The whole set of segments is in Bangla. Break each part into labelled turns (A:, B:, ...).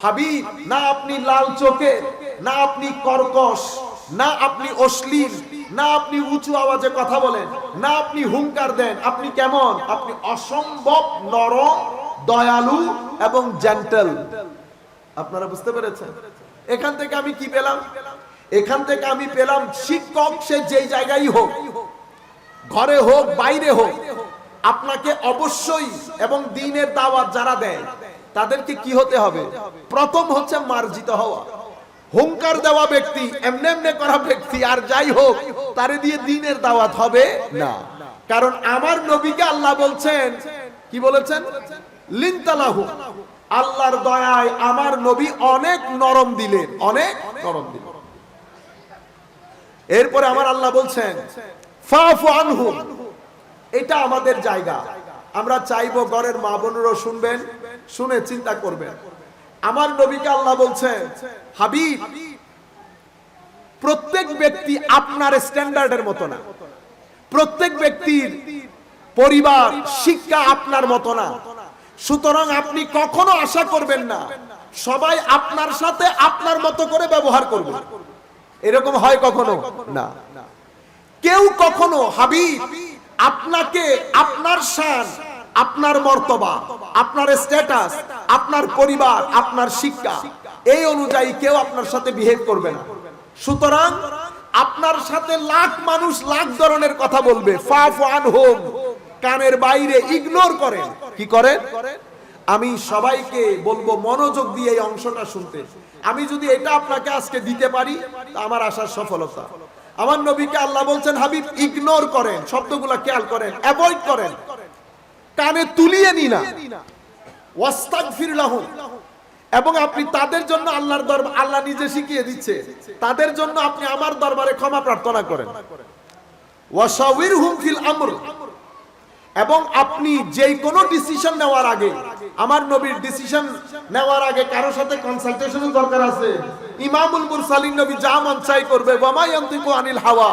A: হাবিব, না আপনি লাল চোখে, না আপনি কর্কশ, না আপনি অশ্লীল, না আপনি উঁচু আওয়াজে কথা বলেন, না আপনি হুঙ্কার দেন। আপনি কেমন? আপনি অসম্ভব নরম, দয়ালু এবং জেন্টল। আপনারা বুঝতে পেরেছেন? এখান থেকে আমি কি পেলাম? এখান থেকে আমি পেলাম শিক্ষক সে যেই জায়গায় হোক, ঘরে হোক বাইরে হোক, আপনাকে অবশ্যই এবং দ্বীনের দাওয়াত যারা দেয় তাদেরকে কি হতে হবে? প্রথম হচ্ছে মার্জিত হওয়া। হুঙ্কার দেওয়া ব্যক্তি, এমনি এমনি করা ব্যক্তি আর যাই হোক, তারে দিয়ে দ্বীনের দাওয়াত হবে না। কারণ আমার নবীকে আল্লাহ বলছেন, কি বলেছেন? লিনতালাহু, আল্লাহর দয়ায় আমার নবী অনেক নরম দিলেন, অনেক নরম দিলেন। এরপরে আমার আল্লাহ বলছেন ফাফু আনহুম, এটা আমাদের জায়গা। আমরা চাইবো ঘরের মা বোনেরও শুনবেন, শুনে চিন্তা করবেন। আমার নবীকে আল্লাহ বলছেন, হাবিব, প্রত্যেক ব্যক্তি আপনার স্ট্যান্ডার্ডের মতো না, প্রত্যেক ব্যক্তির পরিবার শিক্ষা আপনার মতো না। সুতরাং আপনি কখনো আশা করবেন না সবাই আপনার সাথে আপনার মতো করে ব্যবহার করবে। এরকম হয় কখনো না। কেউ কখনো হাবিব আপনাকে আপনার শান, আপনার মর্তবা, আপনার স্ট্যাটাস, আপনার পরিবার, আপনার শিক্ষা এই অনুযায়ী কেউ আপনার সাথে বিহেভ করবে না। সুতরাং আপনার সাথে লাখ মানুষ লাখ ধরনের কথা বলবে, ফাফু আনহুম, কানের বাইরে ইগনোর করেন। কি করেন? আমি সবাইকে বলবো মনোযোগ দিয়ে এই অংশটা শুনতে। আমি যদি এটা আপনাকে আজকে দিতে পারি আমার আশার সফলতা। আমার নবীকে আল্লাহ বলছেন, হাবিব ইগনোর করেন, শব্দগুলো খেয়াল করেন, অ্যাভয়েড করেন, কানে তুলিয়ে নি না। ওয়াস্তাগফির লাহুম, এবং আপনি তাদের জন্য আল্লাহর দরবার, আল্লাহ নিজে শিখিয়ে দিচ্ছে, তাদের জন্য আপনি আমার দরবারে ক্ষমা প্রার্থনা করেন। ওয়াশাওয়িরহুম ফিল আমর, এবং আপনি যেই কোনো ডিসিশন নেওয়ার আগে, আমার নবীর ডিসিশন নেওয়ার আগে কারোর সাথে কনসালটেশনের দরকার আছে। ইমামুল মুরসালিন নবী যা মন চাই করবে, ওয়ামা ইয়ানতিকু আনিল হাওয়া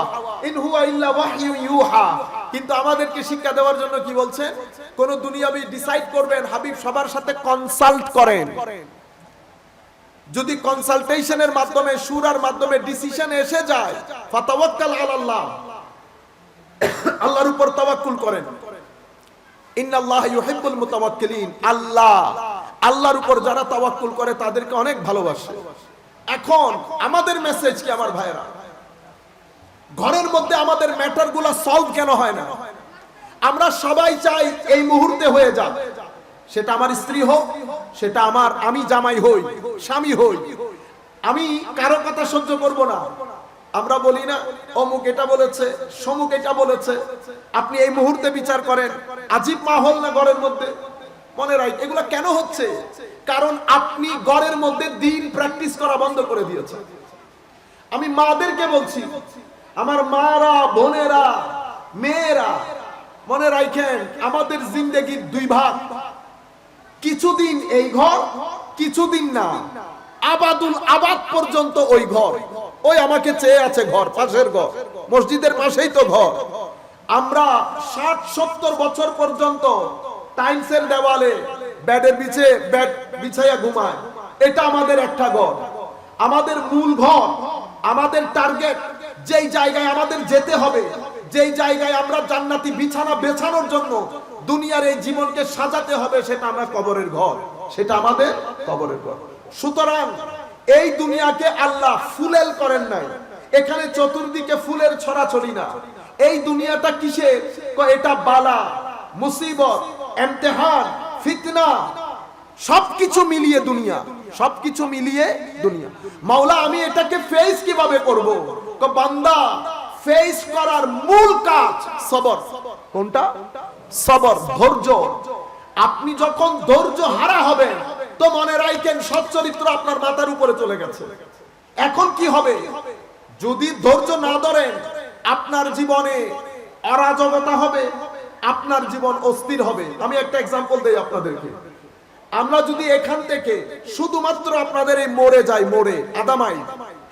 A: ইন হুয়া ইল্লা ওয়াহয়ু ইউহা। কিন্তু আমাদেরকে শিক্ষা দেওয়ার জন্য কি বলছেন? কোন দুনিয়াবি ডিসাইড করবেন, হাবিব সবার সাথে কনসাল্ট করেন। যদি কনসালটেশনের মাধ্যমে, শুরার মাধ্যমে ডিসিশন এসে যায়, ফাতাওয়াক্কাল আলাল্লাহ, আল্লাহর উপর তাওয়াক্কুল করেন। ইন্নাল্লাহা ইউহিব্বুল মুতাওয়াক্কিলিন, আল্লাহ, আল্লাহর উপর যারা তাওয়াক্কুল করে তাদেরকে অনেক ভালোবাসে। এখন আমাদের মেসেজ কি আমার ভাইরা? ঘরের মধ্যে আমাদের ম্যাটারগুলো সলভ কেন হয় না? আমরা সবাই চাই এই মুহূর্তে হয়ে যাক, সেটা আমার স্ত্রী হোক, সেটা আমি জামাই হই, স্বামী হই, আমি কারো কথা সহ্য করব না। আমরা বলি না অমুক এটা বলেছে, সমুক এটা বলেছে, আপনি এই মুহূর্তে বিচার করেন। আজীব মাহল না ঘরের মধ্যে? মনে রাখ, এগুলো কেন হচ্ছে? কারণ আপনি ঘরের মধ্যে দ্বীন প্র্যাকটিস করা বন্ধ করে দিয়েছেন। আমি মাদেরকে বলছি, আমার মারা, বোনেরা, মেয়েরা, মনে রাখেন আমাদের জিন্দেগির দুই ভাগ। কিছুদিন এই ঘর, কিছুদিন না, আবাদুল আবাদ পর্যন্ত ওই ঘর। ওই আমাকে চেয়ে আছে ঘর, পাশের ঘর, মসজিদের পাশেই তো ঘর। আমরা 60-70 বছর পর্যন্ত টাইলসের দেওয়ালে বেডের বিছে বেড বিছাইয়া ঘুমায়। এটা আমাদের একটা ঘর, আমাদের মূল ঘর, আমাদের টার্গেট, যেই জায়গায় আমাদের যেতে হবে, যেই জায়গায় আমরা জান্নাতি বিছানা বেছানোর জন্য দুনিয়ার এই জীবনকে সাজাতে হবে, সেটা আমরা কবরের ঘর, সেটা আমাদের কবরের ঘর। সুতরাং এই দুনিয়াকে আল্লাহ ফুলেল করেন নাই, এখানে চতুর্দিকে ফুলের ছড়াছড়ি না। এই দুনিয়াটা কিসে? এটা বালা, মুসিবত, ইমতিহান, ফিতনা, সবকিছু মিলিয়ে দুনিয়া, সবকিছু মিলিয়ে দুনিয়া। মাওলা আমি এটাকে ফেস কিভাবে করব? বান্দা, ফেস করার মূল কাজ সবর। কোনটা? সবর, ধৈর্য। আপনি যখন ধৈর্য হারা হবেন তো মনে রাখেন সচ্চরিত্র আপনার মাথার উপরে চলে গেছে। এখন কি হবে? যদি ধৈর্য না ধরেন, আপনার জীবনে অরাজকতা হবে, আপনার জীবন অস্থির হবে। আমি একটা এক্সাম্পল দেই আপনাদেরকে। আমরা যদি এখান থেকে শুধুমাত্র আপনাদের এই মোড়ে যাই, মোড়ে আধা মাইল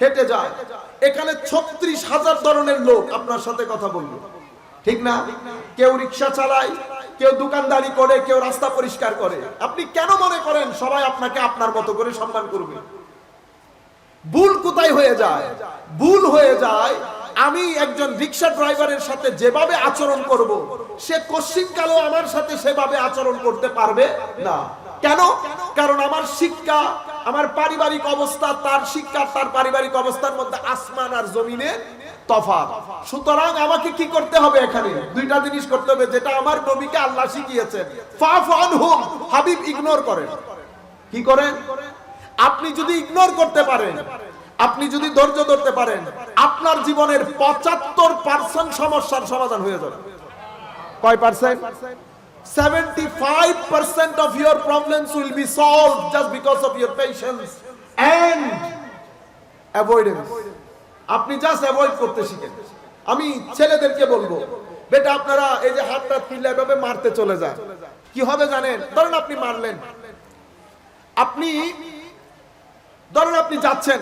A: হেঁটে যায়, এখানে 36,000 ধরনের লোক আপনার সাথে কথা বলবে, ঠিক না? কেউ রিক্সা চালায়, কেউ দোকানদারি করে, কেউ রাস্তা পরিষ্কার করে। আপনি কেন মনে করেন সবাই আপনাকে আপনার মতো করে সম্মান করবে? ভুল কোথায় হয়ে যায়? ভুল হয়ে যায় আমি একজন রিকশা ড্রাইভারের সাথে যেভাবে আচরণ করব, সে কোশ্চিনকালেও আমার সাথে সেভাবে আচরণ করতে পারবে না। কেন? কারণ আমার শিক্ষা, আমার পারিবারিক অবস্থা, তার শিক্ষা তার পারিবারিক অবস্থার মধ্যে আসমান আর জমিনের তফাৎ। সুতরাং আমাকে কি করতে হবে? এখানে দুইটা জিনিস করতে হবে, যেটা আমার নবীকে আল্লাহ শিখিয়েছেন। ফাফু আনহুম, হাবিব ইগনোর করেন। কি করেন? আপনি যদি ইগনোর করতে পারেন, আপনি যদি ধৈর্য ধরতে পারেন, আপনার জীবনের 75% সমস্যার সমাধান হয়ে যাবে। কয় percent? 75% of your problems will be solved just because of your patience and avoidance. আপনি জাস্ট অ্যাভয়েড করতে শিখেন। আমি ছেলেদেরকে বলবো, বেটা আপনারা এই যে হাতটা তুলে এভাবে মারতে চলে যান, কি হবে জানেন? ধরেন আপনি মারলেন, আপনি ধরেন আপনি যাচ্ছেন,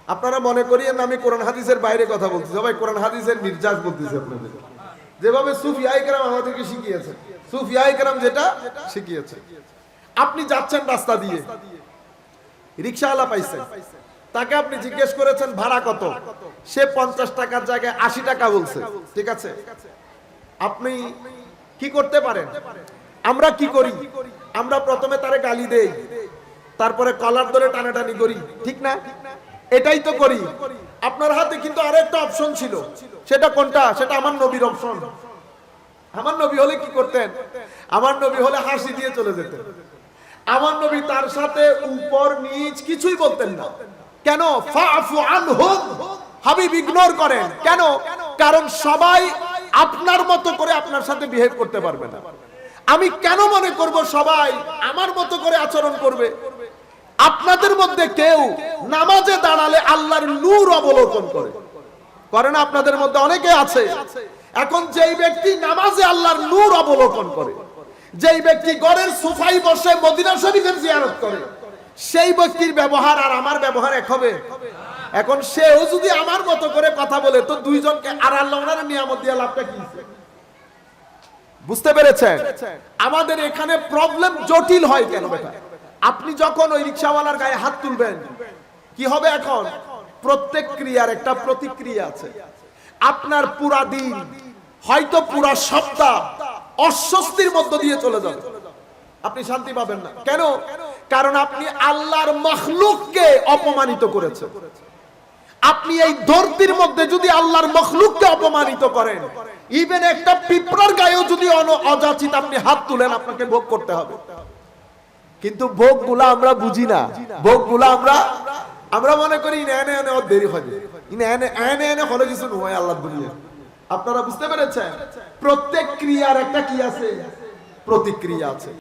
A: আপনারা মনে করিয়েন আমি কোরআন হাদিসের বাইরে কথা বলতেছি, ভাই কোরআন হাদিসের নির্যাস বলতেছি আপনাদের, যেভাবে সুফিয়ায়ে কেরাম আমাদেরকে শিখিয়েছে, সুফিয়ায়ে কেরাম যেটা শিখিয়েছে। আপনি যাচ্ছেন রাস্তা দিয়ে, রিকশাওয়ালা পাইছেন, তাকে আপনি জিজ্ঞেস করেছেন ভাড়া কত, সে 50 টাকার জায়গায় 80 টাকা বলছে, ঠিক আছে? আপনি কি করতে পারেন? আমরা কি করি? আমরা প্রথমে তারে গালি দেই, তারপরে কলার ধরে টানাটানি করি, ঠিক না? এটাই তো করি। আপনার হাতে কিন্তু আরেকটা অপশন ছিল, সেটা কোনটা? সেটা আমার নবীর অপশন। আমার নবী হলে কি করতেন? আমার নবী হলে হাসি দিয়ে চলে যেতেন। আমার নবী তার সাথে উপর নিচ কিছুই বলতেন না। কেন? ফাফু আনহুম, হাবিব ইগনোর করেন। কেন? কারণ সবাই আপনার মতো করে আপনার সাথে বিহেভ করতে পারবে না। আমি কেন মনে করব সবাই আমার মতো করে আচরণ করবে? আপনাদের মধ্যে কেউ নামাজে দাঁড়ালে আল্লাহর নূর অবলোকন করে না? আপনাদের মধ্যে অনেকে আছে। এখন যেই ব্যক্তি নামাজে আল্লাহর নূর অবলোকন করে, যেই ব্যক্তি ঘরের সোফায় বসে মদিনা শরীফের জিয়ারত করে, সেই ব্যক্তির ব্যবহার আর আমার ব্যবহার এক হবে? এখন সেও যদি আমার মতো করে কথা বলে, তো দুইজনকে আর আল্লাহ ওনার নিয়ামত দিয়ে লাভটা কি? বুঝতে পেরেছেন? আমাদের এখানে প্রবলেম জটিল হয় কেন বেটা? আপনি যখন ওই রিকশাওয়ালার গায়ে হাত তুলবেন, কি হবে? এখন প্রত্যেক ক্রিয়ার একটা প্রতিক্রিয়া আছে। আপনার পুরা দিন, হয়তো পুরা সপ্তাহ অস্বস্তির মধ্য দিয়ে চলে যাবে, আপনি শান্তি পাবেন না। কেন? কারণ আপনি আল্লাহর মাখলুককে অপমানিত করেছেন। আপনি এই ধরতির মধ্যে যদি আল্লাহর মাখলুককে অপমানিত করেন, ইভেন একটা পিঁপড়ার গায়েও যদি অযাচিত আপনি হাত তুলেন, আপনাকে ভোগ করতে হবে। কিন্তু ভোগগুলা আমরা বুঝি না। ভোগগুলা আমরা মনে করি এনে এনে ওর দেরি হয়, এনে এনে এনে হলে কিছু নয় আল্লাহ দুনিয়া। আপনারা বুঝতে পেরেছেন? প্রত্যেক ক্রিয়ার একটা কি আছে? প্রতিক্রিয়া আছে।